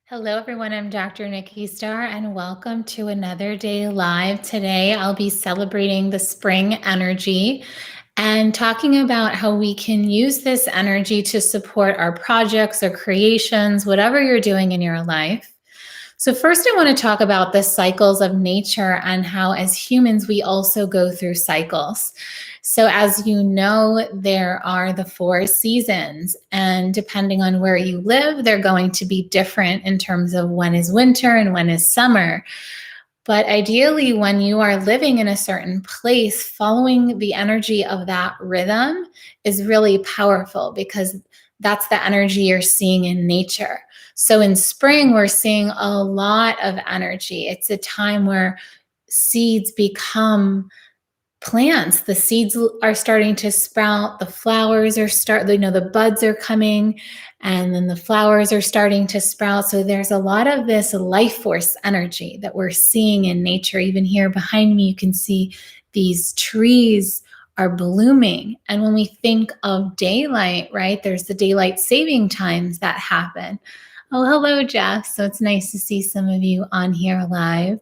Hello, everyone. I'm Dr. Nikki Starr, and welcome to another day live. Today, I'll be celebrating the spring energy and talking about how we can use this energy to support our projects or creations, whatever you're doing in your life. So, first, I want to talk about the cycles of nature and how, as humans, we also go through cycles. So, as you know, there are the 4 seasons, and depending on where you live, they're going to be different in terms of when is winter and when is summer. But ideally, when you are living in a certain place, following the energy of that rhythm is really powerful because that's the energy you're seeing in nature. So in spring, we're seeing a lot of energy. It's a time where seeds become plants. The seeds are starting to sprout, the flowers are the buds are coming, and then the flowers are starting to sprout. So there's a lot of this life force energy that we're seeing in nature. Even here behind me, you can see these trees are blooming. And when we think of daylight, right, there's the daylight saving times that happen. Oh, hello, Jeff. So it's nice to see some of you on here live.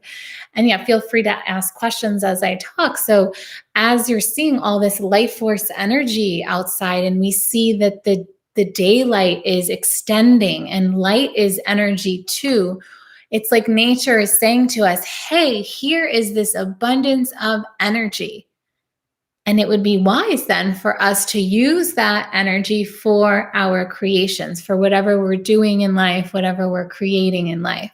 And yeah, feel free to ask questions as I talk. So as you're seeing all this life force energy outside, and we see that the daylight is extending and light is energy too, it's like nature is saying to us, hey, here is this abundance of energy. And it would be wise then for us to use that energy for our creations, for whatever we're doing in life, whatever we're creating in life.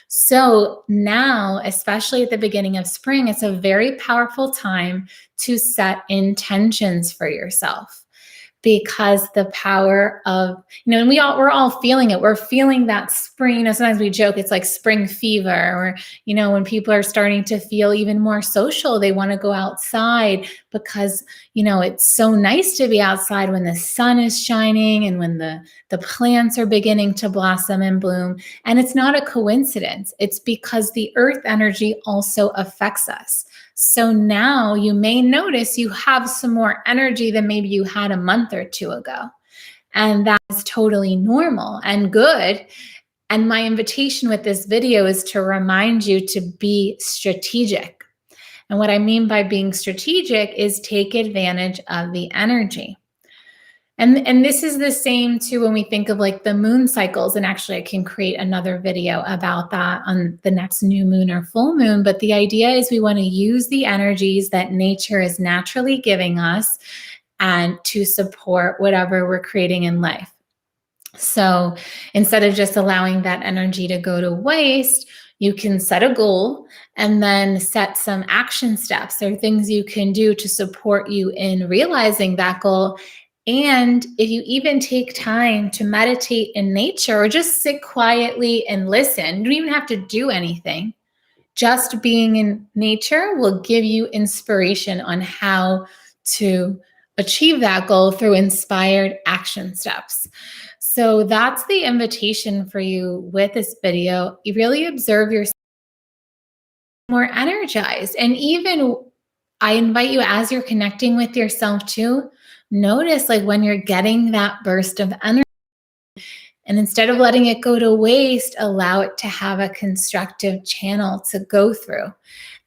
So now, especially at the beginning of spring, it's a very powerful time to set intentions for yourself because the power of, and we're all feeling it. We're feeling that spring. Sometimes we joke it's like spring fever, or, when people are starting to feel even more social, they want to go outside because, it's so nice to be outside when the sun is shining and when the plants are beginning to blossom and bloom. And it's not a coincidence. It's because the earth energy also affects us. So now you may notice you have some more energy than maybe you had a month or two ago. And that is totally normal and good. And my invitation with this video is to remind you to be strategic. And what I mean by being strategic is take advantage of the energy. And this is the same too when we think of like the moon cycles. And actually, I can create another video about that on the next new moon or full moon. But the idea is we want to use the energies that nature is naturally giving us and to support whatever we're creating in life. So instead of just allowing that energy to go to waste, you can set a goal and then set some action steps or things you can do to support you in realizing that goal. And if you even take time to meditate in nature or just sit quietly and listen, you don't even have to do anything. Just being in nature will give you inspiration on how to achieve that goal through inspired action steps. So that's the invitation for you with this video. You really observe yourself more energized. And even I invite you, as you're connecting with yourself too, notice like when you're getting that burst of energy, and instead of letting it go to waste, allow it to have a constructive channel to go through.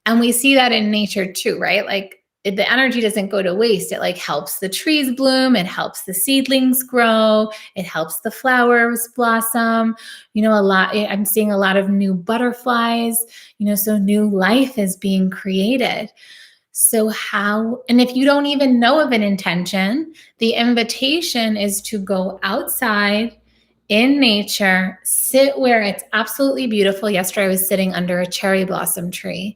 And we see that in nature too, right? Like the energy doesn't go to waste. It like helps the trees bloom. It helps the seedlings grow. It helps the flowers blossom. I'm seeing a lot of new butterflies, so new life is being created. So and if you don't even know of an intention, the invitation is to go outside in nature, sit where it's absolutely beautiful. Yesterday, I was sitting under a cherry blossom tree.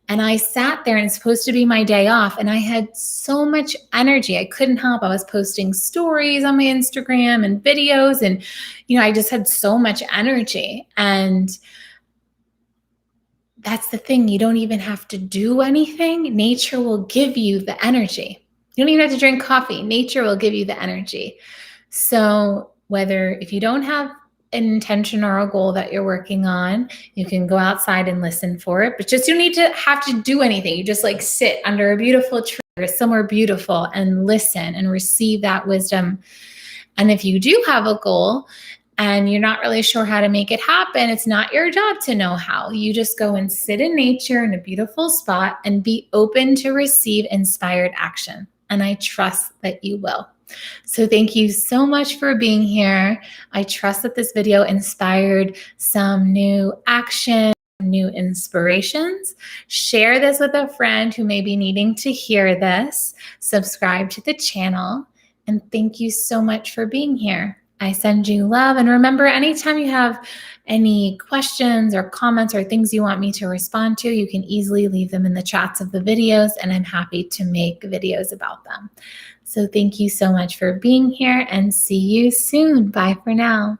And I sat there, and it's supposed to be my day off. And I had so much energy. I couldn't help. I was posting stories on my Instagram and videos. And, I just had so much energy. And that's the thing. You don't even have to do anything. Nature will give you the energy. You don't even have to drink coffee. Nature will give you the energy. So if you don't have an intention or a goal that you're working on, you can go outside and listen for it, but just you don't need to have to do anything. You just like sit under a beautiful tree or somewhere beautiful and listen and receive that wisdom. And if you do have a goal, and you're not really sure how to make it happen, it's not your job to know how. You just go and sit in nature in a beautiful spot and be open to receive inspired action. And I trust that you will. So thank you so much for being here. I trust that this video inspired some new action, new inspirations. Share this with a friend who may be needing to hear this. Subscribe to the channel. And thank you so much for being here. I send you love. And remember, anytime you have any questions or comments or things you want me to respond to, you can easily leave them in the chats of the videos, and I'm happy to make videos about them. So thank you so much for being here, and see you soon. Bye for now.